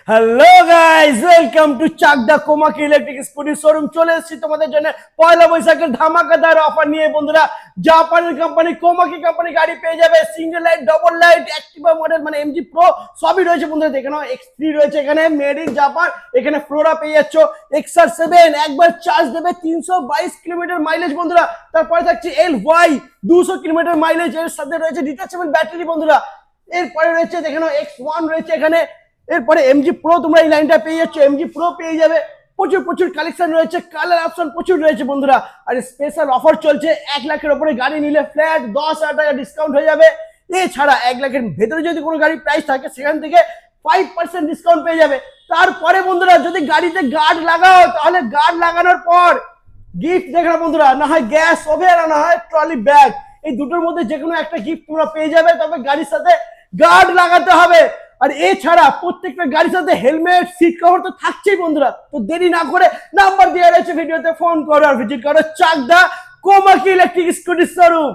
Hello guys, welcome to Chakdah Komaki electric scooty showroom. চলে এসেছি তোমাদের জন্য পয়লা বৈশাখের ধামাকাদার অফার নিয়ে বন্ধুরা। জাপানের কোম্পানি কোমাকি কোম্পানি গাড়ি পেয়ে যাবে, single light, double light, Activa model মানে এমজি প্রো সবই রয়েছে বন্ধুরা। দেখে নাও, X3 রয়েছে এখানে, মেড ইন জাপান। এখানে ফ্লোরা পেয়ে যাচ্ছ, XR7 একবার চার্জ দেবে 322 কিলোমিটার মাইলেজ বন্ধুরা। তারপরে থাকছে LY 200 কিলোমিটার মাইলেজ, এর সাথে রয়েছে ডিটাচেবল ব্যাটারি বন্ধুরা। এরপরে রয়েছে দেখে নাও X1 রয়েছে এখানে। এরপরে এমজি প্রো তোমরা এই লাইনটা পেয়ে যাচ্ছ, এমজি প্রো পেয়ে যাবে। প্রচুর প্রচুর কালেকশন রয়েছে, কালার অপশন প্রচুর রয়েছে বন্ধুরা। আর স্পেশাল অফার চলছে, 1 লাখের উপরে গাড়ি নিলে ফ্ল্যাট 10,000 টাকা ডিসকাউন্ট হয়ে যাবে। এছাড়া 1 লাখের ভেতরে যদি কোনো গাড়ি প্রাইস থাকে সেখান থেকে 5% ডিসকাউন্ট পেয়ে যাবে। তারপরে বন্ধুরা যদি গাড়িতে গার্ড লাগাও, তাহলে গার্ড লাগানোর পর গিফট দেখো বন্ধুরা, না হয় গ্যাস ওভেন আর না হয় ট্রলি ব্যাগ। এই দুটোর মধ্যে যে কোনো একটা গিফট তোমরা পেয়ে যাবে, তবে গাড়ির সাথে গার্ড লাগাতে হবে। আর এছাড়া প্রত্যেকটা গাড়ির সাথে হেলমেট, সিট কভার তো থাকছেই বন্ধুরা। তো দেরি না করে নাম্বার দেওয়া রয়েছে ভিডিওতে, ফোন করো আর ভিজিট করো Chakdah Komaki electric scooty showroom.